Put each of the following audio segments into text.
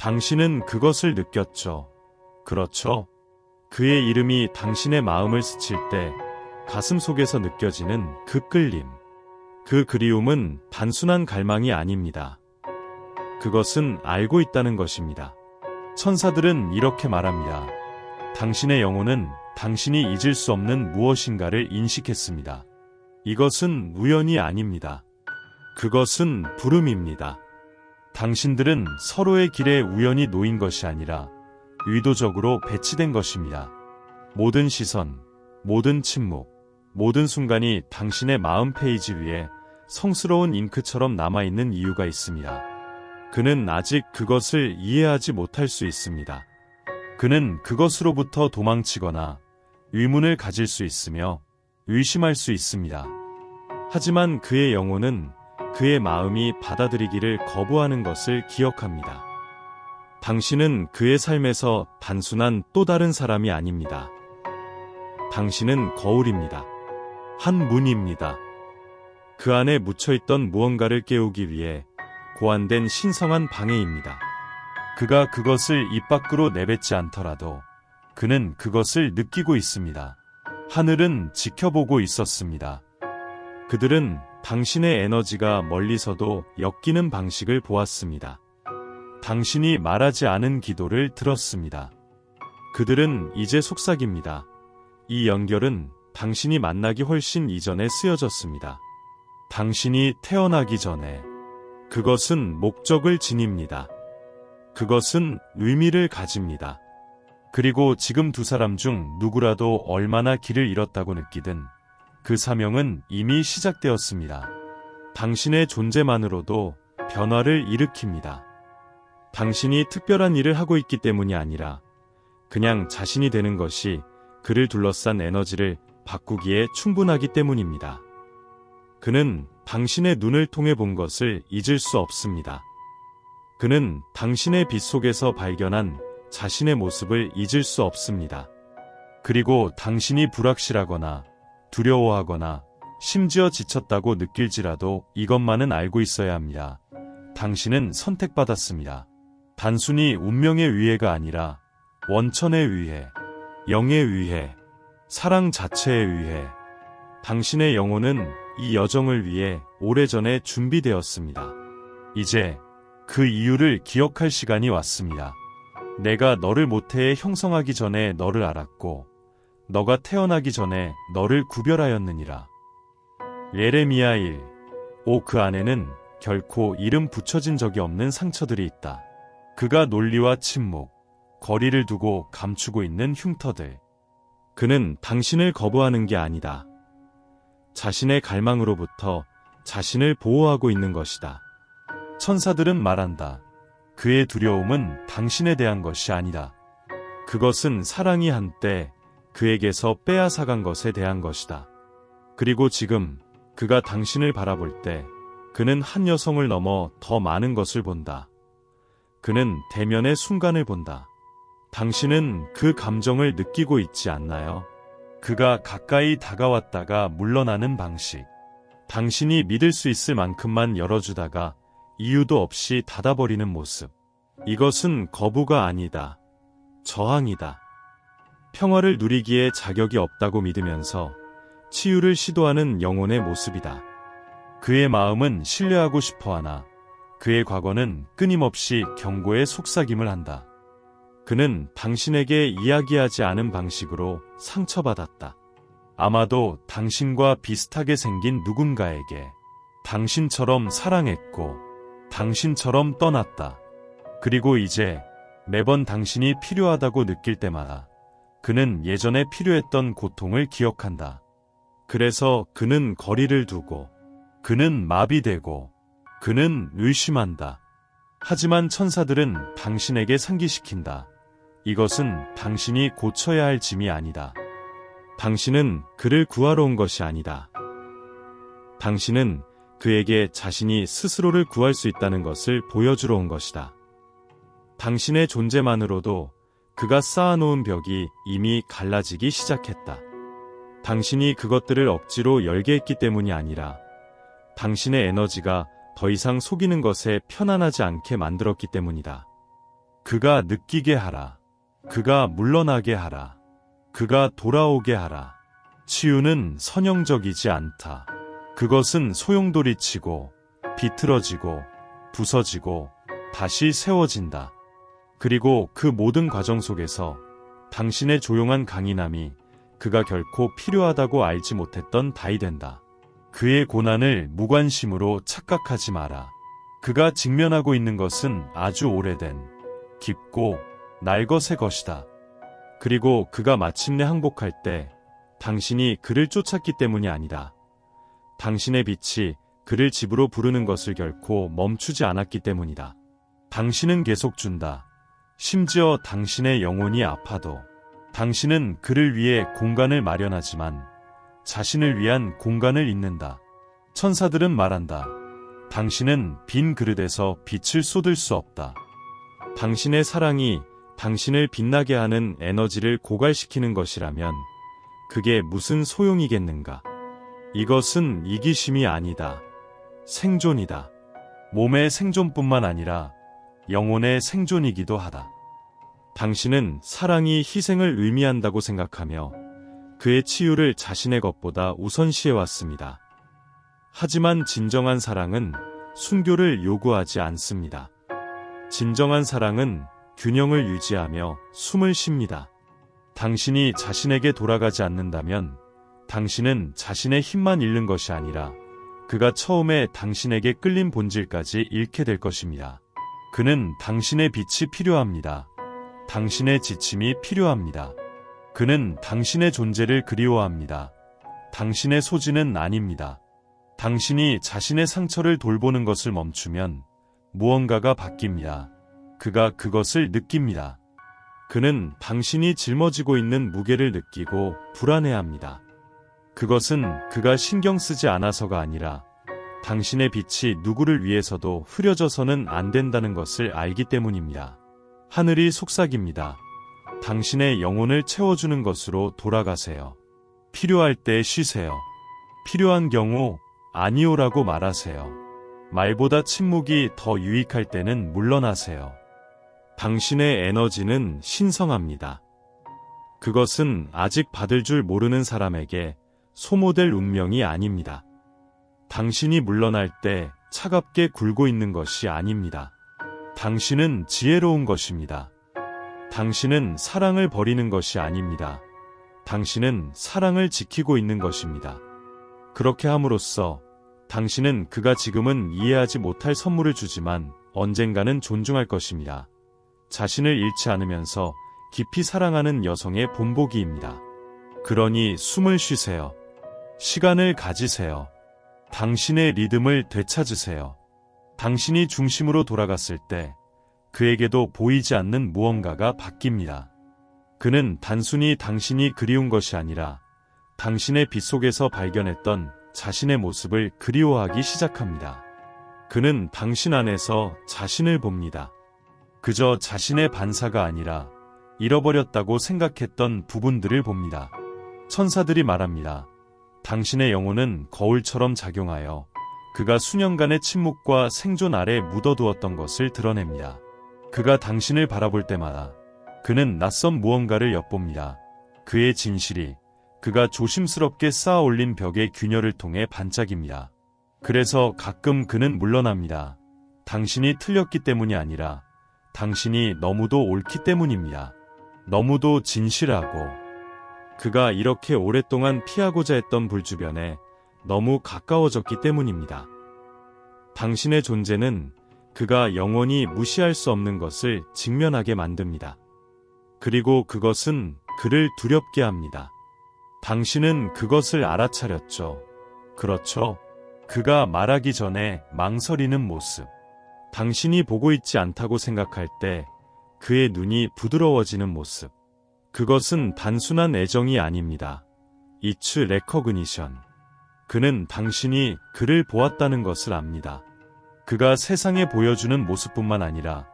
당신은 그것을 느꼈죠. 그렇죠? 그의 이름이 당신의 마음을 스칠 때 가슴 속에서 느껴지는 그 끌림, 그 그리움은 단순한 갈망이 아닙니다. 그것은 알고 있다는 것입니다. 천사들은 이렇게 말합니다. 당신의 영혼은 당신이 잊을 수 없는 무엇인가를 인식했습니다. 이것은 우연이 아닙니다. 그것은 부름입니다. 당신들은 서로의 길에 우연히 놓인 것이 아니라 의도적으로 배치된 것입니다. 모든 시선, 모든 침묵, 모든 순간이 당신의 마음 페이지 위에 성스러운 잉크처럼 남아있는 이유가 있습니다. 그는 아직 그것을 이해하지 못할 수 있습니다. 그는 그것으로부터 도망치거나 의문을 가질 수 있으며 의심할 수 있습니다. 하지만 그의 영혼은 그의 마음이 받아들이기를 거부하는 것을 기억합니다. 당신은 그의 삶에서 단순한 또 다른 사람이 아닙니다. 당신은 거울입니다. 한 문입니다. 그 안에 묻혀있던 무언가를 깨우기 위해 고안된 신성한 방해입니다. 그가 그것을 입 밖으로 내뱉지 않더라도 그는 그것을 느끼고 있습니다. 하늘은 지켜보고 있었습니다. 그들은 당신의 에너지가 멀리서도 엮이는 방식을 보았습니다. 당신이 말하지 않은 기도를 들었습니다. 그들은 이제 속삭입니다. 이 연결은 당신이 만나기 훨씬 이전에 쓰여졌습니다. 당신이 태어나기 전에. 그것은 목적을 지닙니다. 그것은 의미를 가집니다. 그리고 지금 두 사람 중 누구라도 얼마나 길을 잃었다고 느끼든 그 사명은 이미 시작되었습니다. 당신의 존재만으로도 변화를 일으킵니다. 당신이 특별한 일을 하고 있기 때문이 아니라 그냥 자신이 되는 것이 그를 둘러싼 에너지를 바꾸기에 충분하기 때문입니다. 그는 당신의 눈을 통해 본 것을 잊을 수 없습니다. 그는 당신의 빛 속에서 발견한 자신의 모습을 잊을 수 없습니다. 그리고 당신이 불확실하거나 두려워하거나 심지어 지쳤다고 느낄지라도 이것만은 알고 있어야 합니다. 당신은 선택받았습니다. 단순히 운명의 위해가 아니라 원천의 위해, 영의 위해, 사랑 자체의 위해. 당신의 영혼은 이 여정을 위해 오래전에 준비되었습니다. 이제 그 이유를 기억할 시간이 왔습니다. 내가 너를 모태에 형성하기 전에 너를 알았고 너가 태어나기 전에 너를 구별하였느니라. 예레미야 1. 그 안에는 결코 이름 붙여진 적이 없는 상처들이 있다. 그가 논리와 침묵, 거리를 두고 감추고 있는 흉터들. 그는 당신을 거부하는 게 아니다. 자신의 갈망으로부터 자신을 보호하고 있는 것이다. 천사들은 말한다. 그의 두려움은 당신에 대한 것이 아니다. 그것은 사랑이 한때 그에게서 빼앗아간 것에 대한 것이다. 그리고 지금 그가 당신을 바라볼 때 그는 한 여성을 넘어 더 많은 것을 본다. 그는 대면의 순간을 본다. 당신은 그 감정을 느끼고 있지 않나요? 그가 가까이 다가왔다가 물러나는 방식. 당신이 믿을 수 있을 만큼만 열어주다가 이유도 없이 닫아버리는 모습. 이것은 거부가 아니다. 저항이다. 평화를 누리기에 자격이 없다고 믿으면서 치유를 시도하는 영혼의 모습이다. 그의 마음은 신뢰하고 싶어하나 그의 과거는 끊임없이 경고의 속삭임을 한다. 그는 당신에게 이야기하지 않은 방식으로 상처받았다. 아마도 당신과 비슷하게 생긴 누군가에게 당신처럼 사랑했고 당신처럼 떠났다. 그리고 이제 매번 당신이 필요하다고 느낄 때마다 그는 예전에 필요했던 고통을 기억한다. 그래서 그는 거리를 두고 그는 마비되고 그는 의심한다. 하지만 천사들은 당신에게 상기시킨다. 이것은 당신이 고쳐야 할 짐이 아니다. 당신은 그를 구하러 온 것이 아니다. 당신은 그에게 자신이 스스로를 구할 수 있다는 것을 보여주러 온 것이다. 당신의 존재만으로도 그가 쌓아놓은 벽이 이미 갈라지기 시작했다. 당신이 그것들을 억지로 열게 했기 때문이 아니라 당신의 에너지가 더 이상 속이는 것에 편안하지 않게 만들었기 때문이다. 그가 느끼게 하라. 그가 물러나게 하라. 그가 돌아오게 하라. 치유는 선형적이지 않다. 그것은 소용돌이치고 비틀어지고 부서지고 다시 세워진다. 그리고 그 모든 과정 속에서 당신의 조용한 강인함이 그가 결코 필요하다고 알지 못했던 다이 된다. 그의 고난을 무관심으로 착각하지 마라. 그가 직면하고 있는 것은 아주 오래된, 깊고 날것의 것이다. 그리고 그가 마침내 항복할 때 당신이 그를 쫓았기 때문이 아니다. 당신의 빛이 그를 집으로 부르는 것을 결코 멈추지 않았기 때문이다. 당신은 계속 준다. 심지어 당신의 영혼이 아파도 당신은 그를 위해 공간을 마련하지만 자신을 위한 공간을 잇는다. 천사들은 말한다. 당신은 빈 그릇에서 빛을 쏟을 수 없다. 당신의 사랑이 당신을 빛나게 하는 에너지를 고갈시키는 것이라면 그게 무슨 소용이겠는가? 이것은 이기심이 아니다. 생존이다. 몸의 생존뿐만 아니라 영혼의 생존이기도 하다. 당신은 사랑이 희생을 의미한다고 생각하며 그의 치유를 자신의 것보다 우선시해왔습니다. 하지만 진정한 사랑은 순교를 요구하지 않습니다. 진정한 사랑은 균형을 유지하며 숨을 쉽니다. 당신이 자신에게 돌아가지 않는다면 당신은 자신의 힘만 잃는 것이 아니라 그가 처음에 당신에게 끌린 본질까지 잃게 될 것입니다. 그는 당신의 빛이 필요합니다. 당신의 지침이 필요합니다. 그는 당신의 존재를 그리워합니다. 당신의 소진은 아닙니다. 당신이 자신의 상처를 돌보는 것을 멈추면 무언가가 바뀝니다. 그가 그것을 느낍니다. 그는 당신이 짊어지고 있는 무게를 느끼고 불안해합니다. 그것은 그가 신경 쓰지 않아서가 아니라 당신의 빛이 누구를 위해서도 흐려져서는 안 된다는 것을 알기 때문입니다. 하늘이 속삭입니다. 당신의 영혼을 채워주는 것으로 돌아가세요. 필요할 때 쉬세요. 필요한 경우 아니오라고 말하세요. 말보다 침묵이 더 유익할 때는 물러나세요. 당신의 에너지는 신성합니다. 그것은 아직 받을 줄 모르는 사람에게 소모될 운명이 아닙니다. 당신이 물러날 때 차갑게 굴고 있는 것이 아닙니다. 당신은 지혜로운 것입니다. 당신은 사랑을 버리는 것이 아닙니다. 당신은 사랑을 지키고 있는 것입니다. 그렇게 함으로써 당신은 그가 지금은 이해하지 못할 선물을 주지만 언젠가는 존중할 것입니다. 자신을 잃지 않으면서 깊이 사랑하는 여성의 본보기입니다. 그러니 숨을 쉬세요. 시간을 가지세요. 당신의 리듬을 되찾으세요. 당신이 중심으로 돌아갔을 때 그에게도 보이지 않는 무언가가 바뀝니다. 그는 단순히 당신이 그리운 것이 아니라 당신의 빛 속에서 발견했던 자신의 모습을 그리워하기 시작합니다. 그는 당신 안에서 자신을 봅니다. 그저 자신의 반사가 아니라 잃어버렸다고 생각했던 부분들을 봅니다. 천사들이 말합니다. 당신의 영혼은 거울처럼 작용하여 그가 수년간의 침묵과 생존 아래 묻어두었던 것을 드러냅니다. 그가 당신을 바라볼 때마다 그는 낯선 무언가를 엿봅니다. 그의 진실이 그가 조심스럽게 쌓아 올린 벽의 균열을 통해 반짝입니다. 그래서 가끔 그는 물러납니다. 당신이 틀렸기 때문이 아니라 당신이 너무도 옳기 때문입니다. 너무도 진실하고 그가 이렇게 오랫동안 피하고자 했던 불 주변에 너무 가까워졌기 때문입니다. 당신의 존재는 그가 영원히 무시할 수 없는 것을 직면하게 만듭니다. 그리고 그것은 그를 두렵게 합니다. 당신은 그것을 알아차렸죠. 그렇죠. 그가 말하기 전에 망설이는 모습. 당신이 보고 있지 않다고 생각할 때 그의 눈이 부드러워지는 모습. 그것은 단순한 애정이 아닙니다. It's recognition. 그는 당신이 그를 보았다는 것을 압니다. 그가 세상에 보여주는 모습뿐만 아니라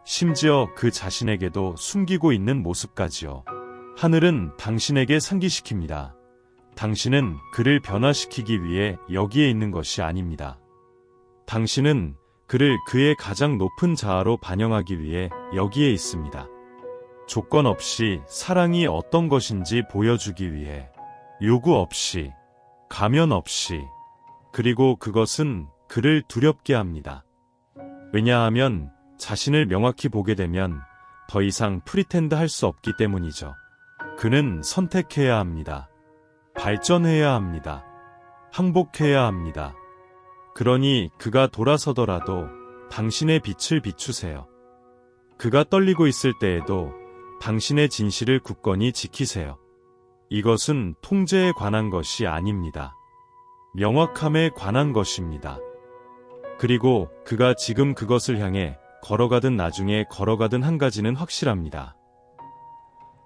심지어 그 자신에게도 숨기고 있는 모습까지요. 하늘은 당신에게 상기시킵니다. 당신은 그를 변화시키기 위해 여기에 있는 것이 아닙니다. 당신은 그를 그의 가장 높은 자아로 반영하기 위해 여기에 있습니다. 조건 없이 사랑이 어떤 것인지 보여주기 위해, 요구 없이, 가면 없이, 그리고 그것은 그를 두렵게 합니다. 왜냐하면 자신을 명확히 보게 되면 더 이상 프리텐드 할 수 없기 때문이죠. 그는 선택해야 합니다. 발전해야 합니다. 항복해야 합니다. 그러니 그가 돌아서더라도 당신의 빛을 비추세요. 그가 떨리고 있을 때에도 당신의 진실을 굳건히 지키세요. 이것은 통제에 관한 것이 아닙니다. 명확함에 관한 것입니다. 그리고 그가 지금 그것을 향해 걸어가든 나중에 걸어가든 한 가지는 확실합니다.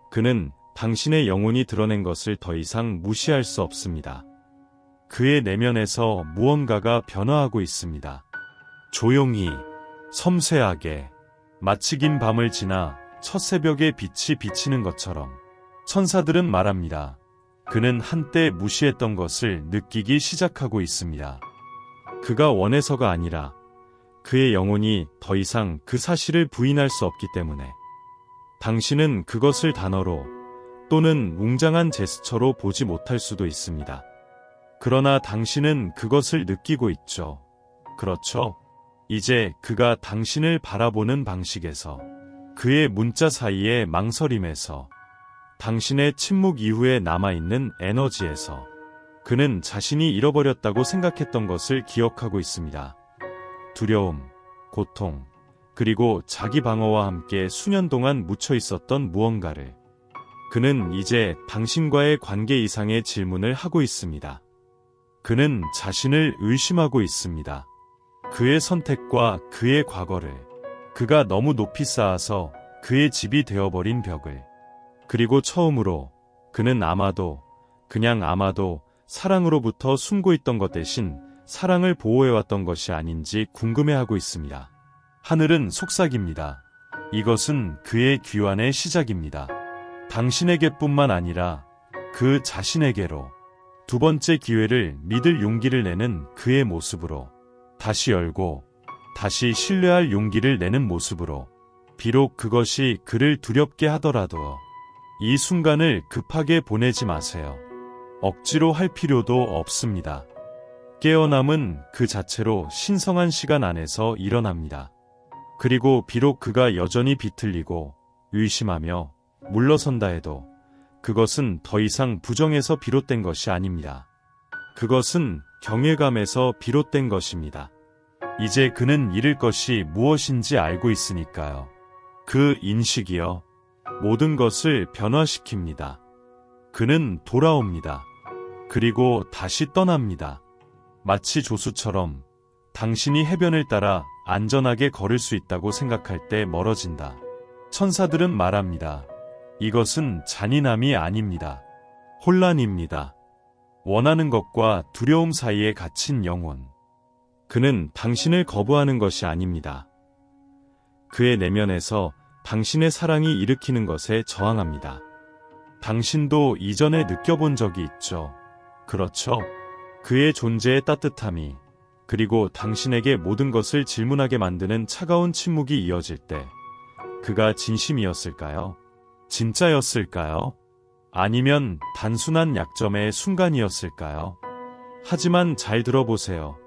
그는 당신의 영혼이 드러낸 것을 더 이상 무시할 수 없습니다. 그의 내면에서 무언가가 변화하고 있습니다. 조용히, 섬세하게, 마치 긴 밤을 지나 첫 새벽에 빛이 비치는 것처럼 천사들은 말합니다. 그는 한때 무시했던 것을 느끼기 시작하고 있습니다. 그가 원해서가 아니라 그의 영혼이 더 이상 그 사실을 부인할 수 없기 때문에 당신은 그것을 단어로 또는 웅장한 제스처로 보지 못할 수도 있습니다. 그러나 당신은 그것을 느끼고 있죠. 그렇죠? 이제 그가 당신을 바라보는 방식에서, 그의 문자 사이의 망설임에서, 당신의 침묵 이후에 남아있는 에너지에서 그는 자신이 잃어버렸다고 생각했던 것을 기억하고 있습니다. 두려움, 고통, 그리고 자기 방어와 함께 수년 동안 묻혀 있었던 무언가를 그는 이제 당신과의 관계 이상의 질문을 하고 있습니다. 그는 자신을 의심하고 있습니다. 그의 선택과 그의 과거를, 그가 너무 높이 쌓아서 그의 집이 되어버린 벽을, 그리고 처음으로 그는 아마도, 그냥 아마도 사랑으로부터 숨고 있던 것 대신 사랑을 보호해왔던 것이 아닌지 궁금해하고 있습니다. 하늘은 속삭입니다. 이것은 그의 귀환의 시작입니다. 당신에게뿐만 아니라 그 자신에게로 두 번째 기회를 믿을 용기를 내는 그의 모습으로, 다시 열고 다시 신뢰할 용기를 내는 모습으로, 비록 그것이 그를 두렵게 하더라도 이 순간을 급하게 보내지 마세요. 억지로 할 필요도 없습니다. 깨어남은 그 자체로 신성한 시간 안에서 일어납니다. 그리고 비록 그가 여전히 비틀리고 의심하며 물러선다 해도 그것은 더 이상 부정에서 비롯된 것이 아닙니다. 그것은 경외감에서 비롯된 것입니다. 이제 그는 잃을 것이 무엇인지 알고 있으니까요. 그 인식이요, 모든 것을 변화시킵니다. 그는 돌아옵니다. 그리고 다시 떠납니다. 마치 조수처럼 당신이 해변을 따라 안전하게 걸을 수 있다고 생각할 때 멀어진다. 천사들은 말합니다. 이것은 잔인함이 아닙니다. 혼란입니다. 원하는 것과 두려움 사이에 갇힌 영혼. 그는 당신을 거부하는 것이 아닙니다. 그의 내면에서 당신의 사랑이 일으키는 것에 저항합니다. 당신도 이전에 느껴본 적이 있죠. 그렇죠? 그의 존재의 따뜻함이, 그리고 당신에게 모든 것을 질문하게 만드는 차가운 침묵이 이어질 때 그가 진심이었을까요? 진짜였을까요? 아니면 단순한 약점의 순간이었을까요? 하지만 잘 들어보세요.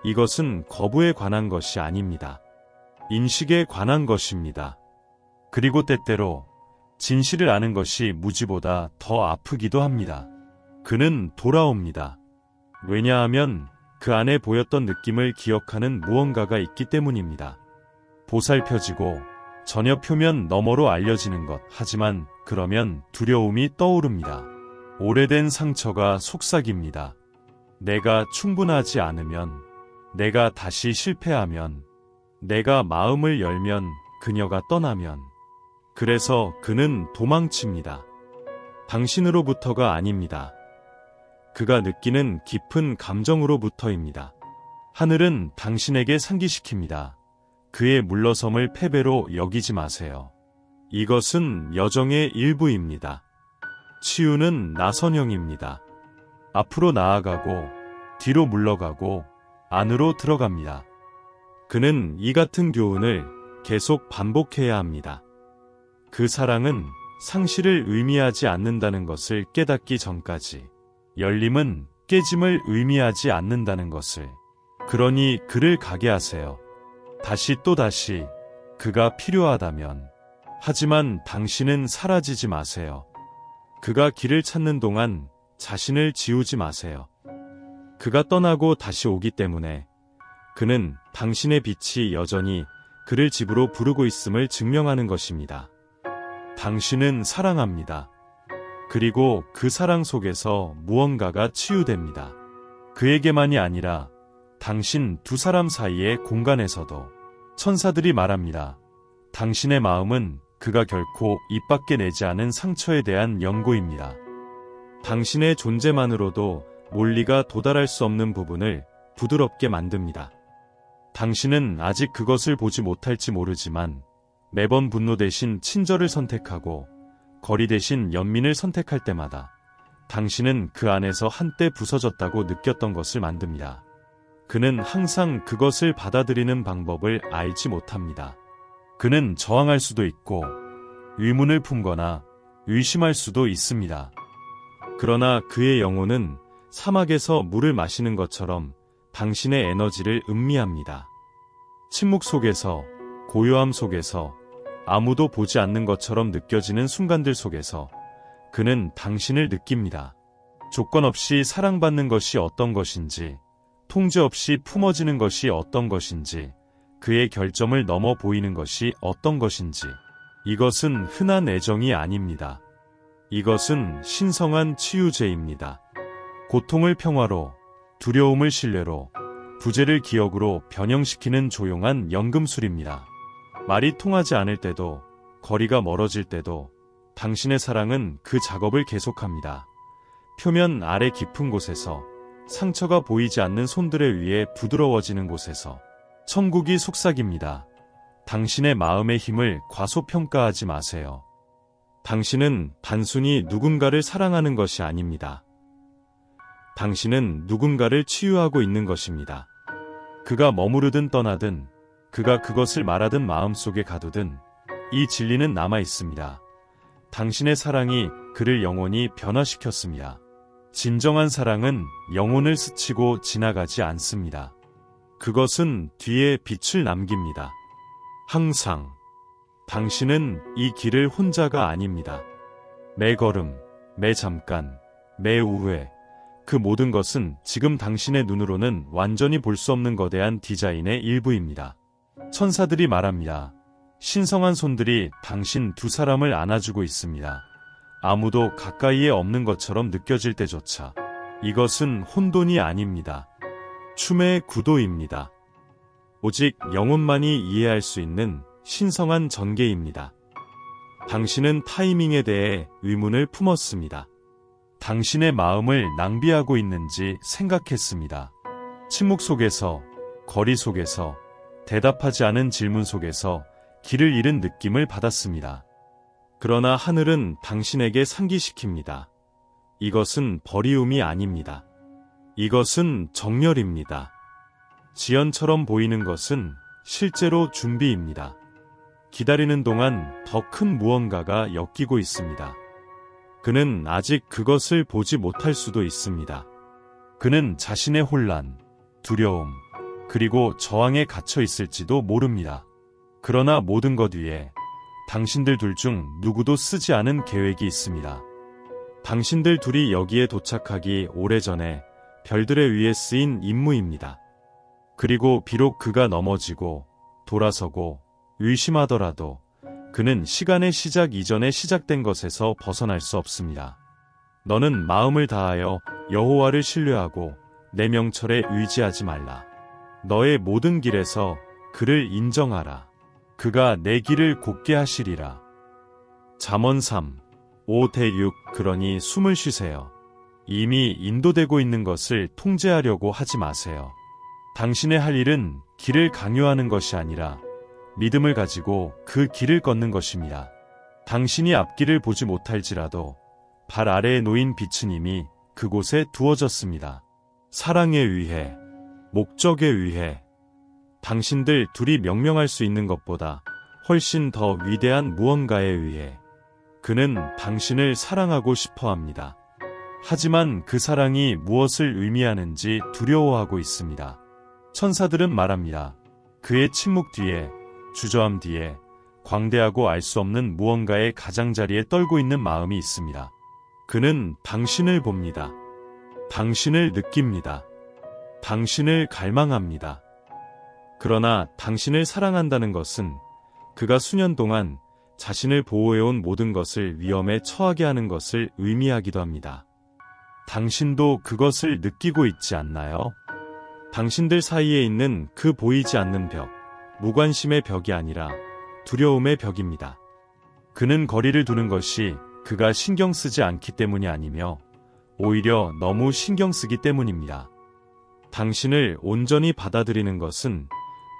이것은 거부에 관한 것이 아닙니다. 인식에 관한 것입니다. 그리고 때때로 진실을 아는 것이 무지보다 더 아프기도 합니다. 그는 돌아옵니다. 왜냐하면 그 안에 보였던 느낌을 기억하는 무언가가 있기 때문입니다. 보살펴지고 전혀 표면 너머로 알려지는 것. 하지만 그러면 두려움이 떠오릅니다. 오래된 상처가 속삭입니다. 내가 충분하지 않으면, 내가 다시 실패하면, 내가 마음을 열면, 그녀가 떠나면. 그래서 그는 도망칩니다. 당신으로부터가 아닙니다. 그가 느끼는 깊은 감정으로부터입니다. 하늘은 당신에게 상기시킵니다. 그의 물러섬을 패배로 여기지 마세요. 이것은 여정의 일부입니다. 치유는 나선형입니다. 앞으로 나아가고, 뒤로 물러가고, 안으로 들어갑니다. 그는 이 같은 교훈을 계속 반복해야 합니다. 그 사랑은 상실을 의미하지 않는다는 것을 깨닫기 전까지, 열림은 깨짐을 의미하지 않는다는 것을. 그러니 그를 가게 하세요. 다시 또 다시 그가 필요하다면. 하지만 당신은 사라지지 마세요. 그가 길을 찾는 동안 자신을 지우지 마세요. 그가 떠나고 다시 오기 때문에 그는 당신의 빛이 여전히 그를 집으로 부르고 있음을 증명하는 것입니다. 당신은 사랑합니다. 그리고 그 사랑 속에서 무언가가 치유됩니다. 그에게만이 아니라 당신 두 사람 사이의 공간에서도. 천사들이 말합니다. 당신의 마음은 그가 결코 입 밖에 내지 않은 상처에 대한 연고입니다. 당신의 존재만으로도 몰리가 도달할 수 없는 부분을 부드럽게 만듭니다. 당신은 아직 그것을 보지 못할지 모르지만 매번 분노 대신 친절을 선택하고 거리 대신 연민을 선택할 때마다 당신은 그 안에서 한때 부서졌다고 느꼈던 것을 만듭니다. 그는 항상 그것을 받아들이는 방법을 알지 못합니다. 그는 저항할 수도 있고 의문을 품거나 의심할 수도 있습니다. 그러나 그의 영혼은 사막에서 물을 마시는 것처럼 당신의 에너지를 음미합니다. 침묵 속에서, 고요함 속에서, 아무도 보지 않는 것처럼 느껴지는 순간들 속에서 그는 당신을 느낍니다. 조건 없이 사랑받는 것이 어떤 것인지, 통제 없이 품어지는 것이 어떤 것인지, 그의 결점을 넘어 보이는 것이 어떤 것인지. 이것은 흔한 애정이 아닙니다. 이것은 신성한 치유제입니다. 고통을 평화로, 두려움을 신뢰로, 부재를 기억으로 변형시키는 조용한 연금술입니다. 말이 통하지 않을 때도, 거리가 멀어질 때도 당신의 사랑은 그 작업을 계속합니다. 표면 아래 깊은 곳에서, 상처가 보이지 않는 손들에 의해 부드러워지는 곳에서 천국이 속삭입니다. 당신의 마음의 힘을 과소평가하지 마세요. 당신은 단순히 누군가를 사랑하는 것이 아닙니다. 당신은 누군가를 치유하고 있는 것입니다. 그가 머무르든 떠나든, 그가 그것을 말하든 마음속에 가두든 이 진리는 남아 있습니다. 당신의 사랑이 그를 영원히 변화시켰습니다. 진정한 사랑은 영혼을 스치고 지나가지 않습니다. 그것은 뒤에 빛을 남깁니다. 항상. 당신은 이 길을 혼자가 아닙니다. 매 걸음, 매 잠깐, 매 우회, 그 모든 것은 지금 당신의 눈으로는 완전히 볼 수 없는 거대한 디자인의 일부입니다. 천사들이 말합니다. 신성한 손들이 당신 두 사람을 안아주고 있습니다. 아무도 가까이에 없는 것처럼 느껴질 때조차. 이것은 혼돈이 아닙니다. 춤의 구도입니다. 오직 영혼만이 이해할 수 있는 신성한 전개입니다. 당신은 타이밍에 대해 의문을 품었습니다. 당신의 마음을 낭비하고 있는지 생각했습니다. 침묵 속에서, 거리 속에서, 대답하지 않은 질문 속에서 길을 잃은 느낌을 받았습니다. 그러나 하늘은 당신에게 상기시킵니다. 이것은 버리움이 아닙니다. 이것은 정렬입니다. 지연처럼 보이는 것은 실제로 준비입니다. 기다리는 동안 더 큰 무언가가 엮이고 있습니다. 그는 아직 그것을 보지 못할 수도 있습니다. 그는 자신의 혼란, 두려움, 그리고 저항에 갇혀 있을지도 모릅니다. 그러나 모든 것 위에 당신들 둘 중 누구도 쓰지 않은 계획이 있습니다. 당신들 둘이 여기에 도착하기 오래전에 별들에 의해 쓰인 임무입니다. 그리고 비록 그가 넘어지고 돌아서고 의심하더라도 그는 시간의 시작 이전에 시작된 것에서 벗어날 수 없습니다. 너는 마음을 다하여 여호와를 신뢰하고 내 명철에 의지하지 말라. 너의 모든 길에서 그를 인정하라. 그가 내 길을 곧게 하시리라. 잠언 3, 5-6. 그러니 숨을 쉬세요. 이미 인도되고 있는 것을 통제하려고 하지 마세요. 당신의 할 일은 길을 강요하는 것이 아니라 믿음을 가지고 그 길을 걷는 것입니다. 당신이 앞길을 보지 못할지라도 발 아래에 놓인 빛은 이미 그곳에 두어졌습니다. 사랑에 의해, 목적에 의해. 당신들 둘이 명명할 수 있는 것보다 훨씬 더 위대한 무언가에 의해 그는 당신을 사랑하고 싶어 합니다. 하지만 그 사랑이 무엇을 의미하는지 두려워하고 있습니다. 천사들은 말합니다. 그의 침묵 뒤에, 주저함 뒤에 광대하고 알 수 없는 무언가의 가장자리에 떨고 있는 마음이 있습니다. 그는 당신을 봅니다. 당신을 느낍니다. 당신을 갈망합니다. 그러나 당신을 사랑한다는 것은 그가 수년 동안 자신을 보호해온 모든 것을 위험에 처하게 하는 것을 의미하기도 합니다. 당신도 그것을 느끼고 있지 않나요? 당신들 사이에 있는 그 보이지 않는 벽, 무관심의 벽이 아니라 두려움의 벽입니다. 그는 거리를 두는 것이 그가 신경 쓰지 않기 때문이 아니며 오히려 너무 신경 쓰기 때문입니다. 당신을 온전히 받아들이는 것은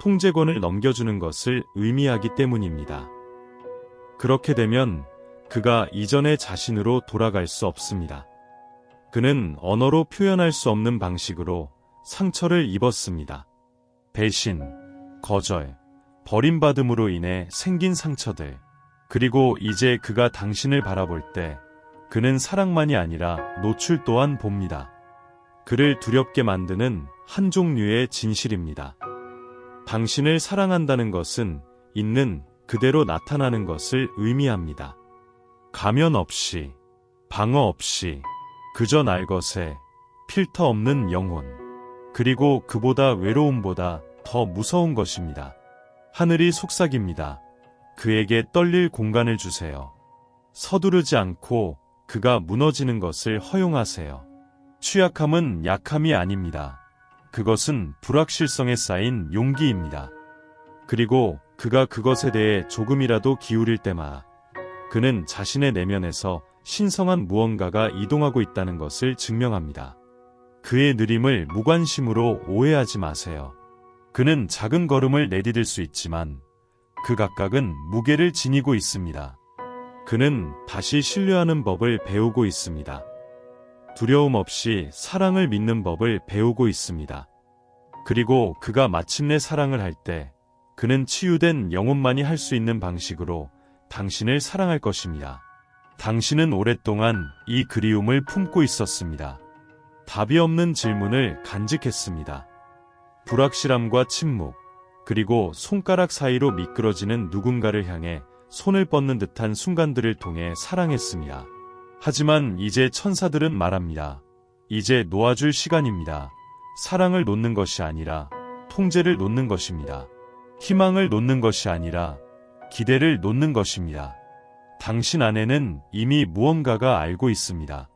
통제권을 넘겨주는 것을 의미하기 때문입니다. 그렇게 되면 그가 이전의 자신으로 돌아갈 수 없습니다. 그는 언어로 표현할 수 없는 방식으로 상처를 입었습니다. 배신, 거절, 버림받음으로 인해 생긴 상처들, 그리고 이제 그가 당신을 바라볼 때 그는 사랑만이 아니라 노출 또한 봅니다. 그를 두렵게 만드는 한 종류의 진실입니다. 당신을 사랑한다는 것은 있는 그대로 나타나는 것을 의미합니다. 가면 없이, 방어 없이, 그저 날 것에 필터 없는 영혼. 그리고 그보다 외로움보다 더 무서운 것입니다. 하늘이 속삭입니다. 그에게 떨릴 공간을 주세요. 서두르지 않고 그가 무너지는 것을 허용하세요. 취약함은 약함이 아닙니다. 그것은 불확실성에 쌓인 용기입니다. 그리고 그가 그것에 대해 조금이라도 기울일 때마다 그는 자신의 내면에서 신성한 무언가가 이동하고 있다는 것을 증명합니다. 그의 느림을 무관심으로 오해하지 마세요. 그는 작은 걸음을 내디딜 수 있지만 그 각각은 무게를 지니고 있습니다. 그는 다시 신뢰하는 법을 배우고 있습니다. 두려움 없이 사랑을 믿는 법을 배우고 있습니다. 그리고 그가 마침내 사랑을 할 때 그는 치유된 영혼만이 할 수 있는 방식으로 당신을 사랑할 것입니다. 당신은 오랫동안 이 그리움을 품고 있었습니다. 답이 없는 질문을 간직했습니다. 불확실함과 침묵, 그리고 손가락 사이로 미끄러지는 누군가를 향해 손을 뻗는 듯한 순간들을 통해 사랑했습니다. 하지만 이제 천사들은 말합니다. 이제 놓아줄 시간입니다. 사랑을 놓는 것이 아니라 통제를 놓는 것입니다. 희망을 놓는 것이 아니라 기대를 놓는 것입니다. 당신 안에는 이미 무언가가 알고 있습니다.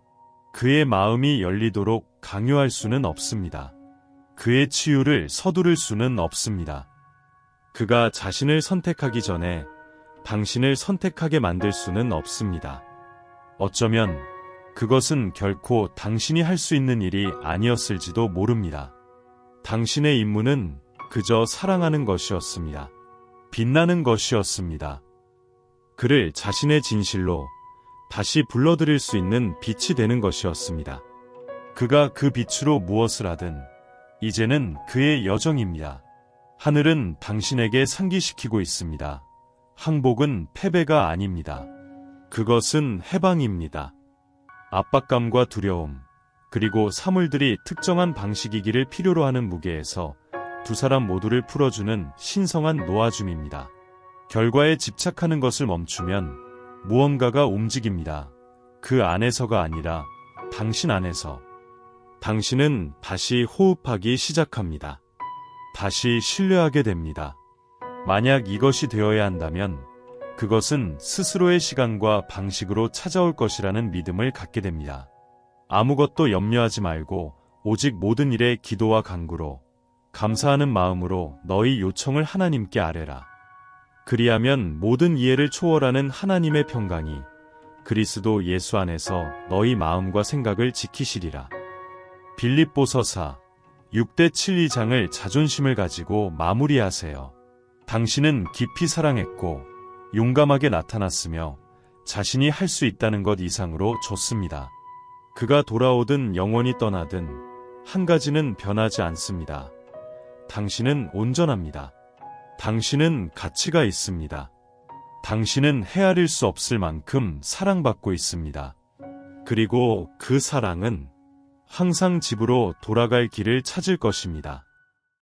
그의 마음이 열리도록 강요할 수는 없습니다. 그의 치유를 서두를 수는 없습니다. 그가 자신을 선택하기 전에 당신을 선택하게 만들 수는 없습니다. 어쩌면 그것은 결코 당신이 할 수 있는 일이 아니었을지도 모릅니다. 당신의 임무는 그저 사랑하는 것이었습니다. 빛나는 것이었습니다. 그를 자신의 진실로 다시 불러들일 수 있는 빛이 되는 것이었습니다. 그가 그 빛으로 무엇을 하든 이제는 그의 여정입니다. 하늘은 당신에게 상기시키고 있습니다. 항복은 패배가 아닙니다. 그것은 해방입니다. 압박감과 두려움, 그리고 사물들이 특정한 방식이기를 필요로 하는 무게에서 두 사람 모두를 풀어주는 신성한 놓아줌입니다. 결과에 집착하는 것을 멈추면 무언가가 움직입니다. 그 안에서가 아니라 당신 안에서. 당신은 다시 호흡하기 시작합니다. 다시 신뢰하게 됩니다. 만약 이것이 되어야 한다면 그것은 스스로의 시간과 방식으로 찾아올 것이라는 믿음을 갖게 됩니다. 아무것도 염려하지 말고 오직 모든 일에 기도와 간구로 감사하는 마음으로 너희 요청을 하나님께 아뢰라. 그리하면 모든 이해를 초월하는 하나님의 평강이 그리스도 예수 안에서 너희 마음과 생각을 지키시리라. 빌립보서 4, 6-7-2장을 자존심을 가지고 마무리하세요. 당신은 깊이 사랑했고 용감하게 나타났으며 자신이 할 수 있다는 것 이상으로 좋습니다. 그가 돌아오든 영원히 떠나든 한 가지는 변하지 않습니다. 당신은 온전합니다. 당신은 가치가 있습니다. 당신은 헤아릴 수 없을 만큼 사랑받고 있습니다. 그리고 그 사랑은 항상 집으로 돌아갈 길을 찾을 것입니다.